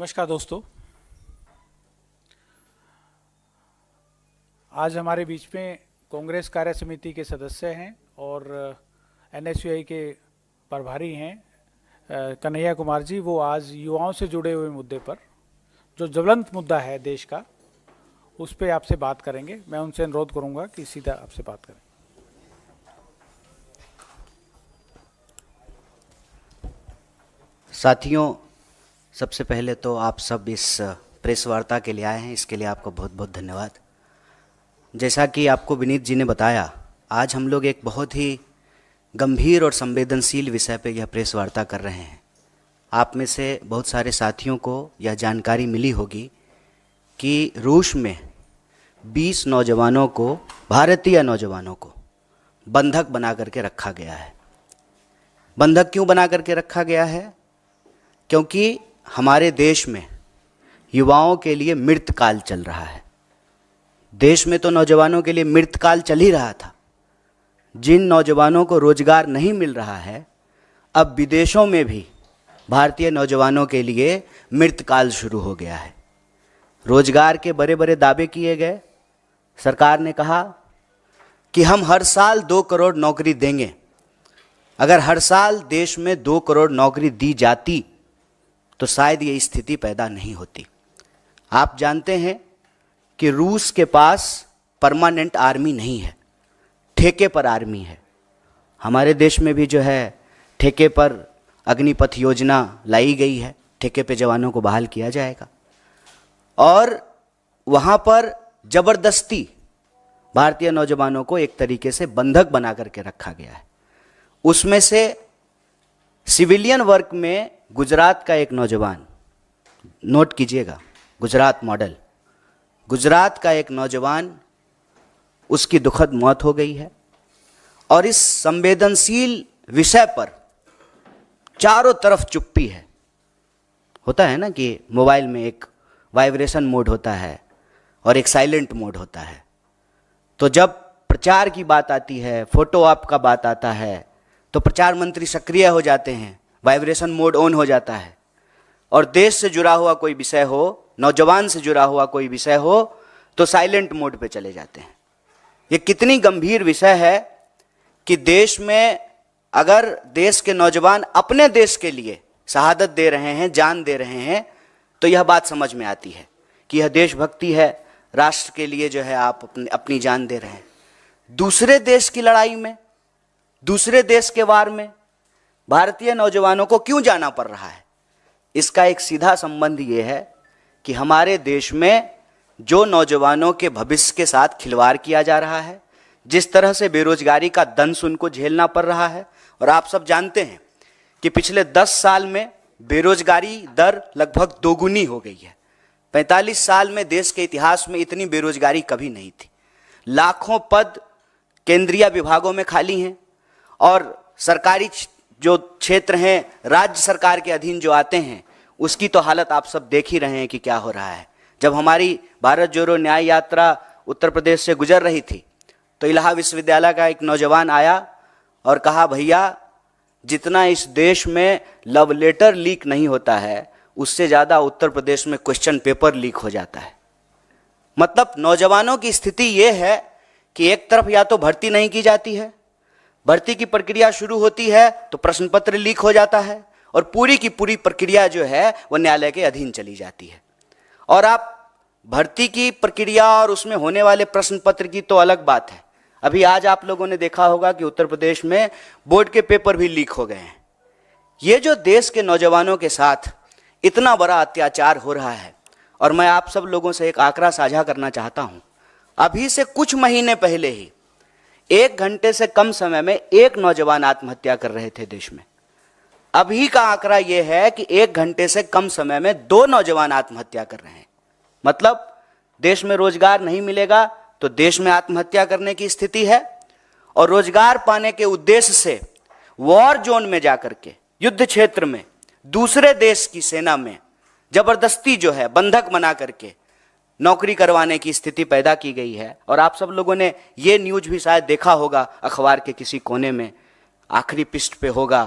नमस्कार दोस्तों। आज हमारे बीच में कांग्रेस कार्य समिति के सदस्य हैं और एनएसयूआई के प्रभारी हैं कन्हैया कुमार जी। वो आज युवाओं से जुड़े हुए मुद्दे पर, जो ज्वलंत मुद्दा है देश का, उस पर आपसे बात करेंगे। मैं उनसे अनुरोध करूंगा कि सीधा आपसे बात करें। साथियों, सबसे पहले तो आप सब इस प्रेस वार्ता के लिए आए हैं, इसके लिए आपका बहुत बहुत धन्यवाद। जैसा कि आपको विनीत जी ने बताया, आज हम लोग एक बहुत ही गंभीर और संवेदनशील विषय पे यह प्रेस वार्ता कर रहे हैं। आप में से बहुत सारे साथियों को यह जानकारी मिली होगी कि रूस में 20 नौजवानों को, भारतीय नौजवानों को बंधक बना करके रखा गया है। बंधक क्यों बना करके रखा गया है? क्योंकि हमारे देश में युवाओं के लिए मृतकाल चल रहा है। देश में तो नौजवानों के लिए मृतकाल चल ही रहा था। जिन नौजवानों को रोजगार नहीं मिल रहा है, अब विदेशों में भी भारतीय नौजवानों के लिए मृतकाल शुरू हो गया है। रोजगार के बड़े बड़े दावे किए गए। सरकार ने कहा कि हम हर साल 2 करोड़ नौकरी देंगे। अगर हर साल देश में 2 करोड़ नौकरी दी जाती तो शायद ये स्थिति पैदा नहीं होती। आप जानते हैं कि रूस के पास परमानेंट आर्मी नहीं है, ठेके पर आर्मी है। हमारे देश में भी जो है ठेके पर अग्निपथ योजना लाई गई है, ठेके पे जवानों को बहाल किया जाएगा और वहाँ पर जबरदस्ती भारतीय नौजवानों को एक तरीके से बंधक बना करके रखा गया है। उसमें से सिविलियन वर्क में गुजरात का एक नौजवान, नोट कीजिएगा, गुजरात मॉडल, गुजरात का एक नौजवान, उसकी दुखद मौत हो गई है। और इस संवेदनशील विषय पर चारों तरफ चुप्पी है। होता है ना कि मोबाइल में एक वाइब्रेशन मोड होता है और एक साइलेंट मोड होता है। तो जब प्रचार की बात आती है, फोटो ऑप का बात आता है, तो प्रचार मंत्री सक्रिय हो जाते हैं, वाइब्रेशन मोड ऑन हो जाता है। और देश से जुड़ा हुआ कोई विषय हो, नौजवान से जुड़ा हुआ कोई विषय हो, तो साइलेंट मोड पे चले जाते हैं। ये कितनी गंभीर विषय है कि देश में अगर देश के नौजवान अपने देश के लिए शहादत दे रहे हैं, जान दे रहे हैं, तो यह बात समझ में आती है कि यह देशभक्ति है। राष्ट्र के लिए जो है आप अपनी जान दे रहे हैं। दूसरे देश की लड़ाई में, दूसरे देश के वार में भारतीय नौजवानों को क्यों जाना पड़ रहा है? इसका एक सीधा संबंध ये है कि हमारे देश में जो नौजवानों के भविष्य के साथ खिलवाड़ किया जा रहा है, जिस तरह से बेरोजगारी का दंश उनको झेलना पड़ रहा है। और आप सब जानते हैं कि पिछले 10 साल में बेरोजगारी दर लगभग दोगुनी हो गई है। 45 साल में देश के इतिहास में इतनी बेरोजगारी कभी नहीं थी। लाखों पद केंद्रीय विभागों में खाली हैं और सरकारी जो क्षेत्र हैं, राज्य सरकार के अधीन जो आते हैं, उसकी तो हालत आप सब देख ही रहे हैं कि क्या हो रहा है। जब हमारी भारत जोड़ो न्याय यात्रा उत्तर प्रदेश से गुजर रही थी, तो इलाहाबाद विश्वविद्यालय का एक नौजवान आया और कहा, भैया जितना इस देश में लव लेटर लीक नहीं होता है, उससे ज़्यादा उत्तर प्रदेश में क्वेश्चन पेपर लीक हो जाता है। मतलब नौजवानों की स्थिति ये है कि एक तरफ या तो भर्ती नहीं की जाती है, भर्ती की प्रक्रिया शुरू होती है तो प्रश्न पत्र लीक हो जाता है और पूरी की पूरी प्रक्रिया जो है वो न्यायालय के अधीन चली जाती है। और आप भर्ती की प्रक्रिया और उसमें होने वाले प्रश्न पत्र की तो अलग बात है। अभी आज आप लोगों ने देखा होगा कि उत्तर प्रदेश में बोर्ड के पेपर भी लीक हो गए हैं। ये जो देश के नौजवानों के साथ इतना बड़ा अत्याचार हो रहा है, और मैं आप सब लोगों से एक आंकड़ा साझा करना चाहता हूं। अभी से कुछ महीने पहले ही 1 घंटे से कम समय में 1 नौजवान आत्महत्या कर रहे थे देश में। अभी का आंकड़ा यह है कि 1 घंटे से कम समय में 2 नौजवान आत्महत्या कर रहे हैं। मतलब देश में रोजगार नहीं मिलेगा तो देश में आत्महत्या करने की स्थिति है। और रोजगार पाने के उद्देश्य से वॉर जोन में जाकर के, युद्ध क्षेत्र में, दूसरे देश की सेना में जबरदस्ती जो है बंधक बना करके नौकरी करवाने की स्थिति पैदा की गई है। और आप सब लोगों ने ये न्यूज भी शायद देखा होगा, अखबार के किसी कोने में आखिरी पृष्ठ पे होगा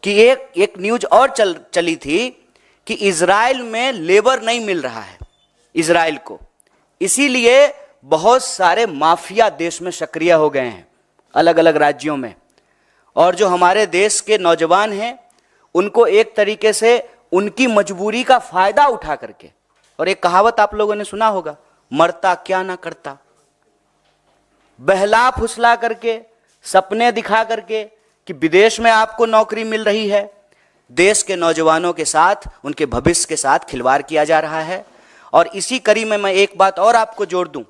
कि एक न्यूज और चली थी कि इजराइल में लेबर नहीं मिल रहा है इजराइल को, इसीलिए बहुत सारे माफिया देश में सक्रिय हो गए हैं अलग अलग राज्यों में। और जो हमारे देश के नौजवान हैं उनको एक तरीके से उनकी मजबूरी का फायदा उठा करके, और एक कहावत आप लोगों ने सुना होगा, मरता क्या ना करता, बहला फुसला करके, सपने दिखा करके कि विदेश में आपको नौकरी मिल रही है, देश के नौजवानों के साथ, उनके भविष्य के साथ खिलवाड़ किया जा रहा है। और इसी कड़ी में मैं एक बात और आपको जोड़ दूं,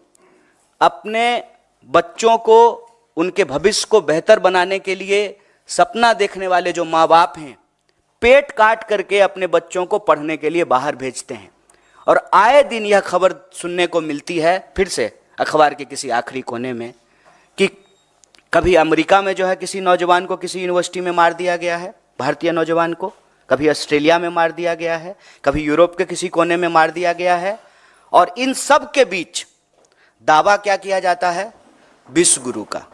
अपने बच्चों को, उनके भविष्य को बेहतर बनाने के लिए सपना देखने वाले जो माँ बाप हैं, पेट काट करके अपने बच्चों को पढ़ने के लिए बाहर भेजते हैं। और आए दिन यह खबर सुनने को मिलती है फिर से अखबार के किसी आखिरी कोने में कि कभी अमेरिका में जो है किसी नौजवान को किसी यूनिवर्सिटी में मार दिया गया है, भारतीय नौजवान को, कभी ऑस्ट्रेलिया में मार दिया गया है, कभी यूरोप के किसी कोने में मार दिया गया है। और इन सब के बीच दावा क्या किया जाता है? विश्व गुरु का।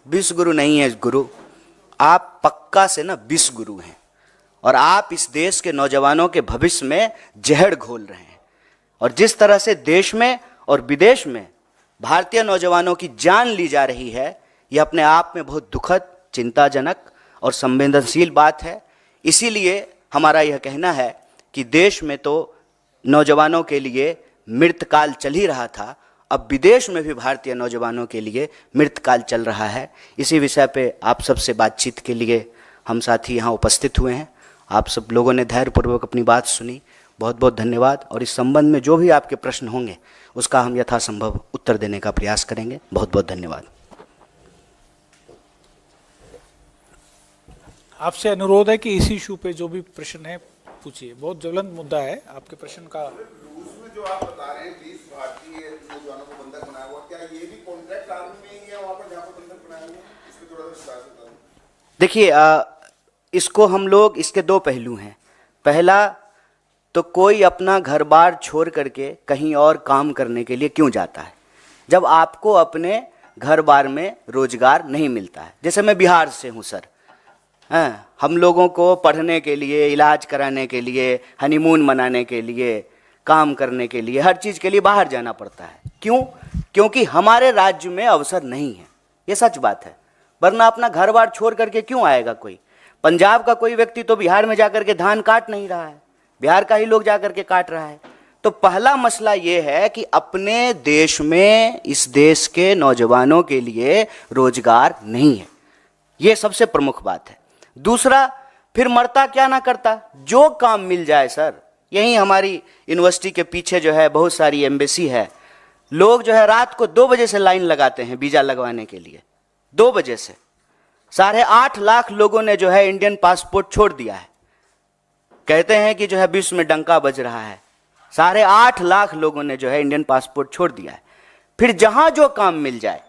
विश्व गुरु नहीं है गुरु, आप पक्का से ना विश्व गुरु हैं, और आप इस देश के नौजवानों के भविष्य में जहर घोल रहे हैं। और जिस तरह से देश में और विदेश में भारतीय नौजवानों की जान ली जा रही है, यह अपने आप में बहुत दुखद, चिंताजनक और संवेदनशील बात है। इसीलिए हमारा यह कहना है कि देश में तो नौजवानों के लिए मृतकाल चल ही रहा था, अब विदेश में भी भारतीय नौजवानों के लिए मृतकाल चल रहा है। इसी विषय पे आप सबसे बातचीत के लिए हम साथी यहाँ उपस्थित हुए हैं। आप सब लोगों ने धैर्यपूर्वक अपनी बात सुनी, बहुत बहुत धन्यवाद। और इस संबंध में जो भी आपके प्रश्न होंगे उसका हम यथासंभव उत्तर देने का प्रयास करेंगे। बहुत बहुत धन्यवाद। आपसे अनुरोध है कि इसी इशू पे जो भी प्रश्न है पूछिए, बहुत ज्वलंत मुद्दा है आपके प्रश्न का। रूस में जो आप बता रहे हैं 20 भारतीय नौजवानों को बंधक बनाया हुआ, क्या ये भी कॉन्ट्रैक्ट आर्मी में ही है वहां पर जहां पर बंधक बनाया हुआ है? इसमें थोड़ा सा विस्तार से बताएं। देखिए, इसको हम लोग, इसके दो पहलू हैं। पहला तो कोई अपना घर बार छोड़ करके कहीं और काम करने के लिए क्यों जाता है, जब आपको अपने घर बार में रोजगार नहीं मिलता है। जैसे मैं बिहार से हूँ सर, हम लोगों को पढ़ने के लिए, इलाज कराने के लिए, हनीमून मनाने के लिए, काम करने के लिए, हर चीज़ के लिए बाहर जाना पड़ता है। क्यों? क्योंकि हमारे राज्य में अवसर नहीं है, ये सच बात है। वरना अपना घर बार छोड़ करके क्यों आएगा कोई? पंजाब का कोई व्यक्ति तो बिहार में जाकर के धान काट नहीं रहा है, बिहार का ही लोग जाकर के काट रहा है। तो पहला मसला ये है कि अपने देश में, इस देश के नौजवानों के लिए रोजगार नहीं है, ये सबसे प्रमुख बात है। दूसरा, फिर मरता क्या ना करता, जो काम मिल जाए सर। यहीं हमारी यूनिवर्सिटी के पीछे जो है बहुत सारी एम्बेसी है, लोग जो है रात को 2 बजे से लाइन लगाते हैं वीजा लगवाने के लिए। 2 बजे से 8.5 लाख लोगों ने जो है इंडियन पासपोर्ट छोड़ दिया है। कहते हैं कि जो है विश्व में डंका बज रहा है, 8.5 लाख लोगों ने जो है इंडियन पासपोर्ट छोड़ दिया है। फिर जहां जो काम मिल जाए,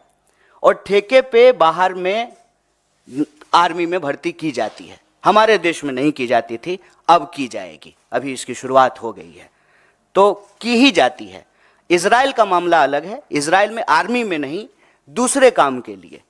और ठेके पे बाहर में आर्मी में भर्ती की जाती है। हमारे देश में नहीं की जाती थी, अब की जाएगी, अभी इसकी शुरुआत हो गई है, तो की ही जाती है। इजराइल का मामला अलग है, इजराइल में आर्मी में नहीं, दूसरे काम के लिए,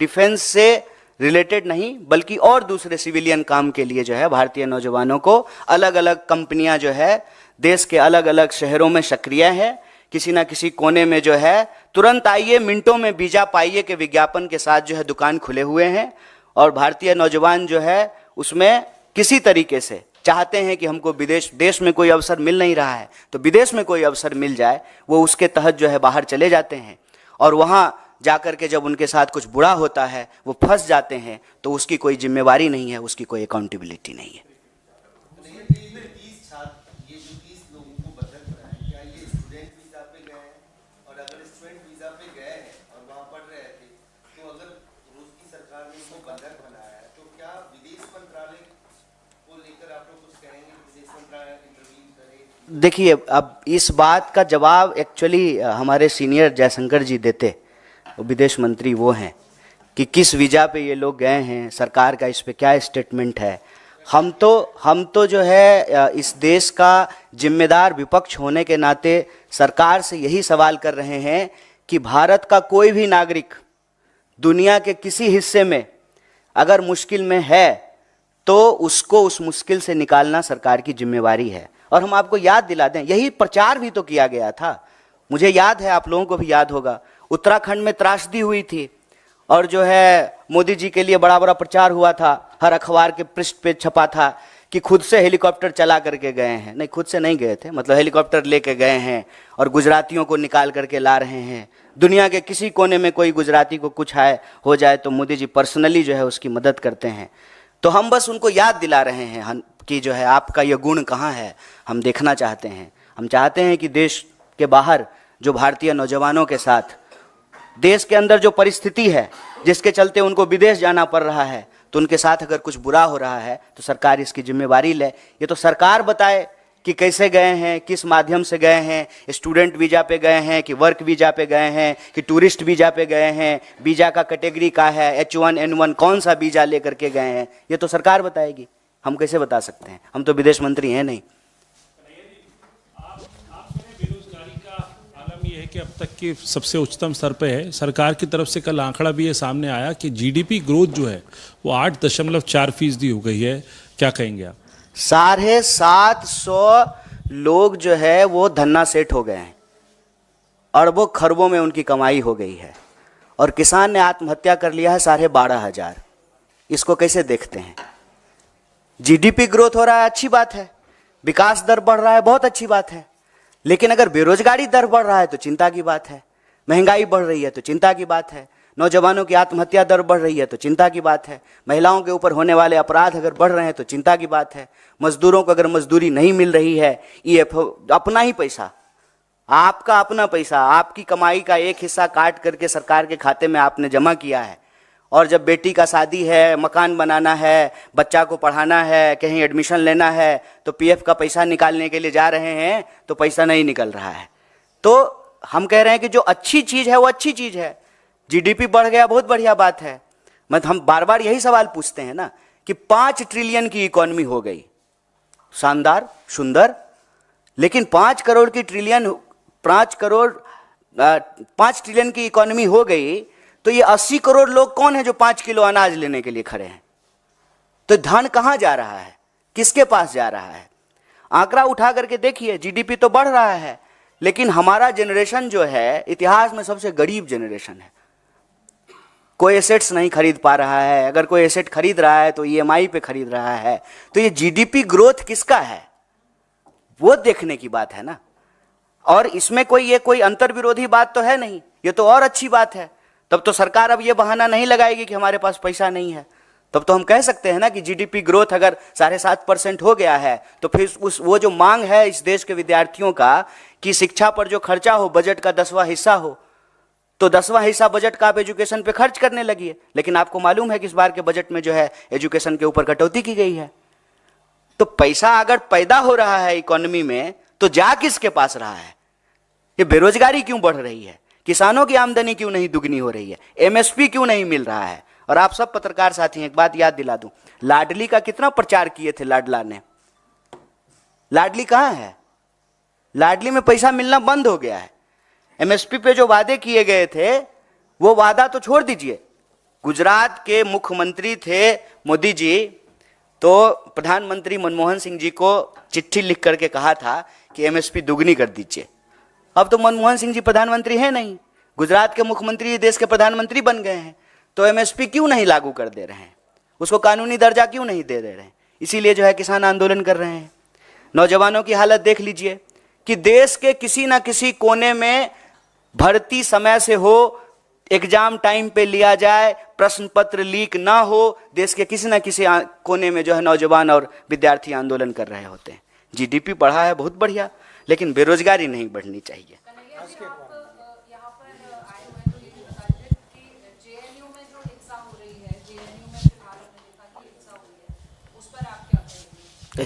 डिफेंस से रिलेटेड नहीं बल्कि और दूसरे सिविलियन काम के लिए जो है भारतीय नौजवानों को अलग अलग कंपनियां जो है देश के अलग अलग शहरों में सक्रिय है। किसी ना किसी कोने में जो है तुरंत आइए, मिनटों में वीजा पाइए के विज्ञापन के साथ जो है दुकान खुले हुए हैं। और भारतीय नौजवान जो है उसमें किसी तरीके से चाहते हैं कि हमको देश में कोई अवसर मिल नहीं रहा है, तो विदेश में कोई अवसर मिल जाए, वो उसके तहत जो है बाहर चले जाते हैं। और वहाँ जाकर के जब उनके साथ कुछ बुरा होता है, वो फंस जाते हैं, तो उसकी कोई जिम्मेवारी नहीं है, उसकी कोई अकाउंटेबिलिटी नहीं है। देखिए, अब इस बात का जवाब एक्चुअली हमारे सीनियर जयशंकर जी देते, विदेश मंत्री वो हैं, कि किस वीज़ा पे ये लोग गए हैं, सरकार का इस पे क्या स्टेटमेंट है। हम तो जो है इस देश का जिम्मेदार विपक्ष होने के नाते सरकार से यही सवाल कर रहे हैं कि भारत का कोई भी नागरिक दुनिया के किसी हिस्से में अगर मुश्किल में है तो उसको उस मुश्किल से निकालना सरकार की जिम्मेवारी है। और हम आपको याद दिला दें, यही प्रचार भी तो किया गया था। मुझे याद है, आप लोगों को भी याद होगा, उत्तराखंड में त्रासदी हुई थी और जो है मोदी जी के लिए बड़ा बड़ा प्रचार हुआ था, हर अखबार के पृष्ठ पे छपा था कि खुद से हेलीकॉप्टर चला करके गए हैं। नहीं, खुद से नहीं गए थे, मतलब हेलीकॉप्टर लेके गए हैं और गुजरातियों को निकाल करके ला रहे हैं। दुनिया के किसी कोने में कोई गुजराती को कुछ हो जाए तो मोदी जी पर्सनली जो है उसकी मदद करते हैं। तो हम बस उनको याद दिला रहे हैं कि जो है आपका ये गुण कहाँ है, हम देखना चाहते हैं। हम चाहते हैं कि देश के बाहर जो भारतीय नौजवानों के साथ देश के अंदर जो परिस्थिति है जिसके चलते उनको विदेश जाना पड़ रहा है, तो उनके साथ अगर कुछ बुरा हो रहा है तो सरकार इसकी जिम्मेवारी ले। ये तो सरकार बताए कि कैसे गए हैं, किस माध्यम से गए हैं, स्टूडेंट वीजा पे गए हैं कि वर्क वीजा पे गए हैं कि टूरिस्ट वीजा पे गए हैं, वीजा का कैटेगरी का है, H1N1 कौन सा वीजा लेकर के गए हैं, ये तो सरकार बताएगी। हम कैसे बता सकते हैं, हम तो विदेश मंत्री हैं नहीं। बेरोजगारी का आलम यह है कि अब तक की सबसे उच्चतम स्तर पे है। सरकार की तरफ से कल आंकड़ा भी ये सामने आया कि जीडीपी ग्रोथ जो है वो 8.4% हो गई है। क्या कहेंगे आप? 750 लोग जो है वो धन्ना सेठ हो गए हैं, अरबों खरबों में उनकी कमाई हो गई है, और किसान ने आत्महत्या कर लिया है 12,500। इसको कैसे देखते हैं? जीडीपी ग्रोथ हो रहा है, अच्छी बात है, विकास दर बढ़ रहा है, बहुत अच्छी बात है, लेकिन अगर बेरोजगारी दर बढ़ रहा है तो चिंता की बात है, महंगाई बढ़ रही है तो चिंता की बात है, नौजवानों की आत्महत्या दर बढ़ रही है तो चिंता की बात है, महिलाओं के ऊपर होने वाले अपराध अगर बढ़ रहे हैं तो चिंता की बात है, मजदूरों को अगर मजदूरी नहीं मिल रही है, ये अपना ही पैसा, आपका अपना पैसा, आपकी कमाई का एक हिस्सा काट करके सरकार के खाते में आपने जमा किया है, और जब बेटी का शादी है, मकान बनाना है, बच्चा को पढ़ाना है, कहीं एडमिशन लेना है, तो पीएफ का पैसा निकालने के लिए जा रहे हैं तो पैसा नहीं निकल रहा है। तो हम कह रहे हैं कि जो अच्छी चीज है वो अच्छी चीज है, जीडीपी बढ़ गया, बहुत बढ़िया बात है। मतलब हम बार बार यही सवाल पूछते हैं ना कि 5 ट्रिलियन की इकोनॉमी हो गई, शानदार, सुंदर, लेकिन 5 ट्रिलियन की इकोनॉमी हो गई तो ये 80 करोड़ लोग कौन है जो 5 किलो अनाज लेने के लिए खड़े हैं? तो धन कहां जा रहा है, किसके पास जा रहा है? आंकड़ा उठा करके देखिए, जीडीपी तो बढ़ रहा है, लेकिन हमारा जनरेशन जो है इतिहास में सबसे गरीब जनरेशन है। कोई एसेट्स नहीं खरीद पा रहा है, अगर कोई एसेट खरीद रहा है तो ईएमआई पे खरीद रहा है। तो ये जीडीपी ग्रोथ किसका है, वो देखने की बात है ना। और इसमें कोई अंतर विरोधी बात तो है नहीं, ये तो और अच्छी बात है। तब तो सरकार अब ये बहाना नहीं लगाएगी कि हमारे पास पैसा नहीं है। तब तो हम कह सकते हैं ना कि जीडीपी ग्रोथ अगर 7.5% हो गया है तो फिर वो जो मांग है इस देश के विद्यार्थियों का कि शिक्षा पर जो खर्चा हो बजट का 10वां हिस्सा हो, तो 10वां हिस्सा बजट का आप एजुकेशन पे खर्च करने लगी है। लेकिन आपको मालूम है कि इस बार के बजट में जो है एजुकेशन के ऊपर कटौती की गई है। तो पैसा अगर पैदा हो रहा है इकोनॉमी में तो जा किसके पास रहा है? ये बेरोजगारी क्यों बढ़ रही है, किसानों की आमदनी क्यों नहीं दुगनी हो रही है, एमएसपी क्यों नहीं मिल रहा है? और आप सब पत्रकार साथी एक बात याद दिला दूं, लाडली का कितना प्रचार किए थे लाडला ने, लाडली कहां है? लाडली में पैसा मिलना बंद हो गया है। एमएसपी पे जो वादे किए गए थे वो वादा तो छोड़ दीजिए। गुजरात के मुख्यमंत्री थे मोदी जी, तो प्रधानमंत्री मनमोहन सिंह जी को चिट्ठी लिख करके कहा था कि एमएसपी दुगनी कर दीजिए। अब तो मनमोहन सिंह जी प्रधानमंत्री हैं नहीं, गुजरात के मुख्यमंत्री देश के प्रधानमंत्री बन गए हैं, तो एमएसपी क्यों नहीं लागू कर दे रहे हैं, उसको कानूनी दर्जा क्यों नहीं दे रहे हैं? इसीलिए जो है किसान आंदोलन कर रहे हैं। नौजवानों की हालत देख लीजिए कि देश के किसी ना किसी कोने में भर्ती समय से हो, एग्जाम टाइम पे लिया जाए, प्रश्न पत्र लीक ना हो, देश के किसी ना किसी कोने में जो है नौजवान और विद्यार्थी आंदोलन कर रहे होते हैं। जीडीपी बढ़ा है, बहुत बढ़िया, लेकिन बेरोजगारी नहीं बढ़नी चाहिए। तो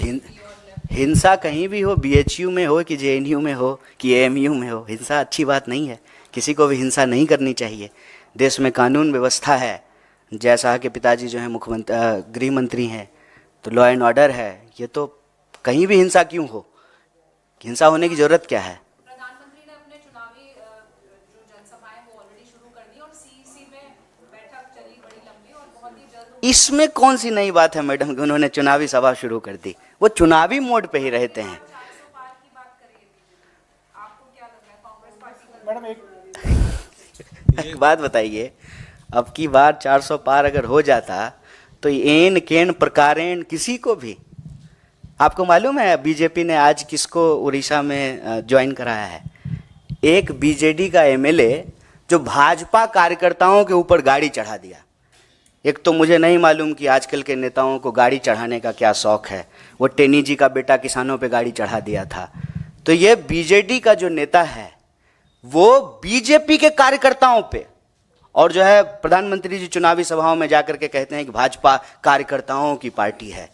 हिंसा कहीं भी हो, बीएचयू में हो कि जेएनयू में हो कि एएमयू में हो, हिंसा अच्छी बात नहीं है। किसी को भी हिंसा नहीं करनी चाहिए। देश में कानून व्यवस्था है, जैसा कि पिताजी जो है मुख्यमंत्री गृह मंत्री हैं, तो लॉ एंड ऑर्डर है। ये तो कहीं भी हिंसा क्यों हो, हिंसा होने की जरूरत क्या है? प्रधानमंत्री ने अपने चुनावी जो जनसभाएं वो ऑलरेडी शुरू कर दी और सीईसी में बैठक चली बड़ी लंबी और बहुत ही जल्द इसमें कौन सी नई बात है मैडम कि उन्होंने चुनावी सभा शुरू कर दी? वो चुनावी मोड पे ही रहते हैं। 400 पार की बात करिए बीजेपी, आपको क्या लग रहा है कांग्रेस पार्टी का? मैडम एक बात बताइए, अब की बार 400 पार अगर हो जाता तो एन केन प्रकारेण किसी को भी, आपको मालूम है बीजेपी ने आज किसको उड़ीसा में ज्वाइन कराया है? एक बीजेडी का एमएलए जो भाजपा कार्यकर्ताओं के ऊपर गाड़ी चढ़ा दिया। एक तो मुझे नहीं मालूम कि आजकल के नेताओं को गाड़ी चढ़ाने का क्या शौक है। वो टेनी जी का बेटा किसानों पे गाड़ी चढ़ा दिया था। तो ये बीजेडी का जो नेता है वो बीजेपी के कार्यकर्ताओं पे, और जो है प्रधानमंत्री जी चुनावी सभाओं में जाकर के कहते हैं कि भाजपा कार्यकर्ताओं की पार्टी है।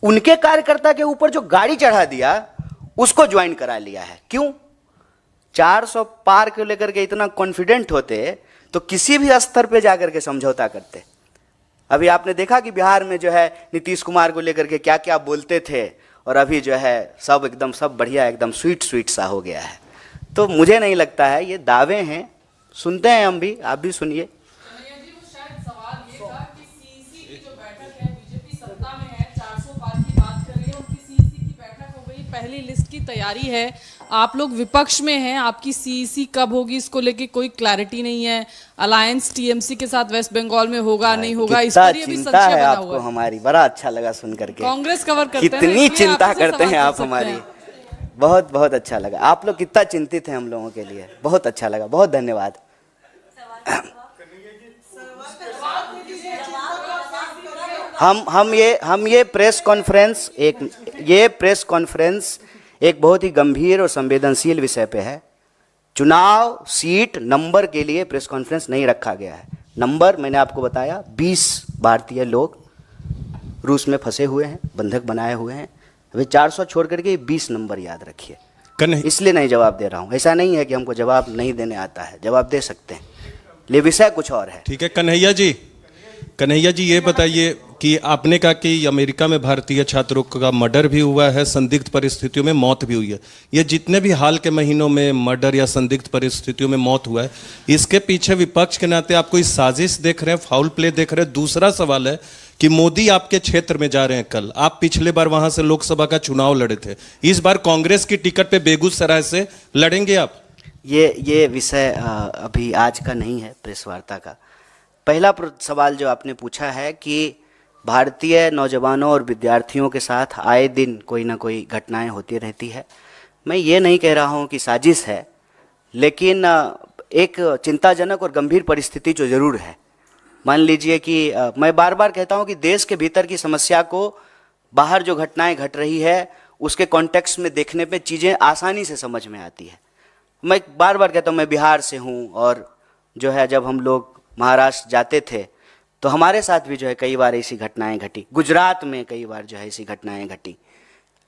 उनके कार्यकर्ता के ऊपर जो गाड़ी चढ़ा दिया उसको ज्वाइन करा लिया है। क्यों? 400 पार को लेकर के इतना कॉन्फिडेंट होते तो किसी भी स्तर पे जाकर के समझौता करते। अभी आपने देखा कि बिहार में जो है नीतीश कुमार को लेकर के क्या क्या बोलते थे, और अभी जो है सब एकदम सब बढ़िया, एकदम स्वीट स्वीट सा हो गया है। तो मुझे नहीं लगता है, ये दावे हैं, सुनते हैं हम भी, आप भी सुनिए। कन्हैया जी, वो शायद सवाल ये था कि सीईसी की जो बैठक है, बीजेपी सत्ता में है, 400 पार की बात कर रही है, उनकी सीईसी की बैठक हो गई, पहली लिस्ट की तैयारी है, आप लोग विपक्ष में हैं, आपकी सीईसी कब होगी इसको लेके कोई क्लैरिटी नहीं है। अलायंस टीएमसी के साथ वेस्ट बंगाल में होगा नहीं होगा, इस पर ये भी चिंता संशय है बना आपको हुआ है। हमारी, बड़ा अच्छा लगा सुन करके। कांग्रेस कवर करते हैं ना, कितनी इसलिए चिंता आपसे करते सवाल हैं कर आप सकते हमारी, हैं। बहुत बहुत अच्छा लगा। आप लोग कितना चिंतित हैं हम लोगों के लिए, बहुत अच्छा लगा, बहुत धन्यवाद। हम ये प्रेस कॉन्फ्रेंस एक बहुत ही गंभीर और संवेदनशील विषय पे है। चुनाव सीट नंबर के लिए प्रेस कॉन्फ्रेंस नहीं रखा गया है। नंबर मैंने आपको बताया, 20 भारतीय लोग रूस में फंसे हुए हैं, बंधक बनाए हुए हैं। अभी 400 छोड़ करके 20 नंबर याद रखिए। इसलिए नहीं जवाब दे रहा हूँ, ऐसा नहीं है कि हमको जवाब नहीं देने आता है, जवाब दे सकते हैं, ले विषय कुछ और है। ठीक है कन्हैया जी ये बताइए कि आपने कहा कि अमेरिका में भारतीय छात्रों का मर्डर भी हुआ है, संदिग्ध परिस्थितियों में मौत भी हुई है। ये जितने भी हाल के महीनों में मर्डर या संदिग्ध परिस्थितियों में मौत हुआ है, इसके पीछे विपक्ष के नाते आप कोई साजिश देख रहे हैं, फाउल प्ले देख रहे हैं? दूसरा सवाल है कि मोदी आपके क्षेत्र में जा रहे हैं कल, आप पिछले बार वहां से लोकसभा का चुनाव लड़े थे, इस बार कांग्रेस की टिकट पे बेगूसराय से लड़ेंगे आप? ये विषय अभी आज का नहीं है प्रेस वार्ता का। पहला सवाल जो आपने पूछा है कि भारतीय नौजवानों और विद्यार्थियों के साथ आए दिन कोई ना कोई घटनाएं होती रहती है। मैं ये नहीं कह रहा हूं कि साजिश है, लेकिन एक चिंताजनक और गंभीर परिस्थिति जो ज़रूर है। मान लीजिए कि मैं बार बार कहता हूं कि देश के भीतर की समस्या को बाहर जो घटनाएं घट रही है उसके कॉन्टेक्स्ट में देखने पे चीज़ें आसानी से समझ में आती है। मैं बार बार कहता हूं, मैं बिहार से हूं, और जो है जब हम लोग महाराष्ट्र जाते थे तो हमारे साथ भी जो है कई बार ऐसी घटनाएं घटी। गुजरात में कई बार जो है ऐसी घटनाएं घटी।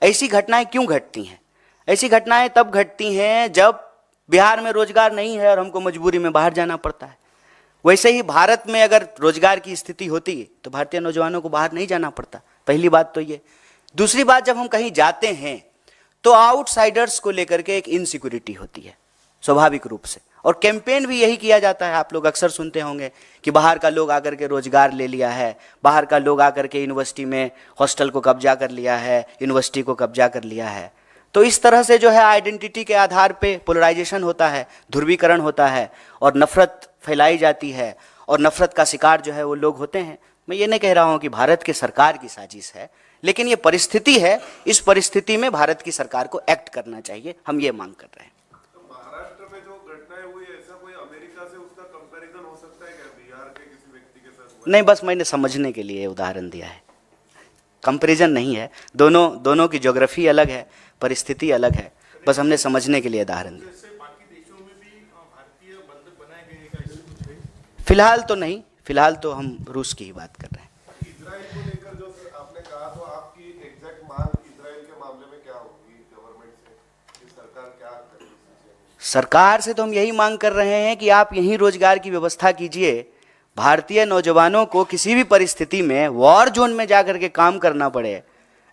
ऐसी घटनाएं क्यों घटती हैं? ऐसी घटनाएं तब घटती हैं जब बिहार में रोजगार नहीं है और हमको मजबूरी में बाहर जाना पड़ता है। वैसे ही भारत में अगर रोजगार की स्थिति होती तो भारतीय नौजवानों को बाहर नहीं जाना पड़ता। पहली बात तो ये। दूसरी बात, जब हम कहीं जाते हैं तो आउटसाइडर्स को लेकर के एक इनसिक्योरिटी होती है स्वाभाविक रूप से, और कैंपेन भी यही किया जाता है। आप लोग अक्सर सुनते होंगे कि बाहर का लोग आकर के रोजगार ले लिया है, बाहर का लोग आकर के यूनिवर्सिटी में हॉस्टल को कब्जा कर लिया है, यूनिवर्सिटी को कब्जा कर लिया है। तो इस तरह से जो है आइडेंटिटी के आधार पे पोलराइजेशन होता है, ध्रुवीकरण होता है, और नफरत फैलाई जाती है, और नफरत का शिकार जो है वो लोग होते हैं। मैं ये नहीं कह रहा हूँ कि भारत की सरकार की साजिश है, लेकिन ये परिस्थिति है। इस परिस्थिति में भारत की सरकार को एक्ट करना चाहिए, हम ये मांग कर रहे हैं। महाराष्ट्र में जो घटनाएं हुई, ऐसा कोई अमेरिका से उसका कंपैरिजन हो सकता है क्या बिहार के किसी व्यक्ति के साथ? नहीं, बस मैंने समझने के लिए उदाहरण दिया है, कंपैरिजन नहीं है। दोनों की ज्योग्राफी अलग है, परिस्थिति अलग है, बस हमने समझने के लिए उदाहरण दिया। फिलहाल तो नहीं, फिलहाल तो हम रूस की ही बात कर रहे हैं। इजराइल को लेकर जो आपने कहा, तो आपकी एग्जैक्ट मांग इजराइल के मामले में क्या होगी गवर्नमेंट से, कि सरकार क्या करेगी? सरकार से तो हम यही मांग कर रहे हैं कि आप यहीं रोजगार की व्यवस्था कीजिए। भारतीय नौजवानों को किसी भी परिस्थिति में वॉर जोन में जाकर के काम करना पड़े,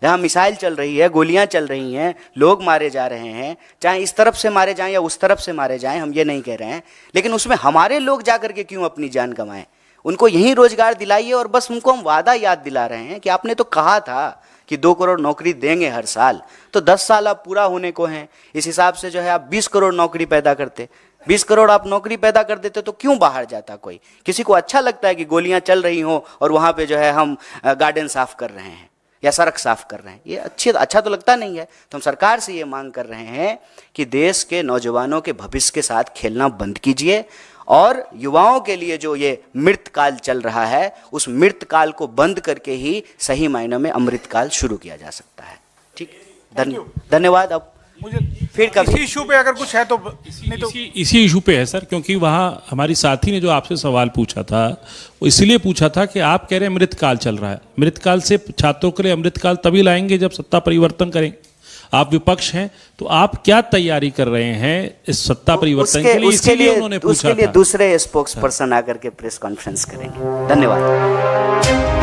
जहाँ मिसाइल चल रही है, गोलियां चल रही हैं, लोग मारे जा रहे हैं, चाहे इस तरफ से मारे जाएं या उस तरफ से मारे जाएं, हम ये नहीं कह रहे हैं, लेकिन उसमें हमारे लोग जाकर के क्यों अपनी जान गंवाएं? उनको यही रोजगार दिलाइए। और बस उनको हम वादा याद दिला रहे हैं कि आपने तो कहा था कि 2 करोड़ नौकरी देंगे हर साल, तो 10 साल अब पूरा होने को हैं। इस हिसाब से जो है आप 20 करोड़ नौकरी पैदा करते, 20 करोड़ आप नौकरी पैदा कर देते तो क्यों बाहर जाता कोई? किसी को अच्छा लगता है कि गोलियां चल रही हों और वहां पे जो है हम गार्डन साफ कर रहे हैं या सड़क साफ कर रहे हैं? ये अच्छा तो लगता नहीं है। तो हम सरकार से ये मांग कर रहे हैं कि देश के नौजवानों के भविष्य के साथ खेलना बंद कीजिए और युवाओं के लिए जो ये मृत काल चल रहा है, उस मृत काल को बंद करके ही सही मायनों में अमृत काल शुरू किया जा सकता है। ठीक, धन्यवाद। अब मुझे फिर कभी इसी इशू पे अगर कुछ है तो नहीं तो इसी इशू पे है सर, क्योंकि वहाँ हमारी साथी ने जो आपसे सवाल पूछा था वो इसलिए पूछा था कि आप कह रहे हैं अमृतकाल चल रहा है। अमृतकाल से छात्रों के लिए अमृतकाल तभी लाएंगे जब सत्ता परिवर्तन करेंगे। आप विपक्ष हैं तो आप क्या तैयारी कर रहे हैं इस सत्ता परिवर्तन के लिए? इसीलिए उन्होंने पूछा था। दूसरे स्पोक्स पर्सन आकर के प्रेस कॉन्फ्रेंस करेंगे। धन्यवाद।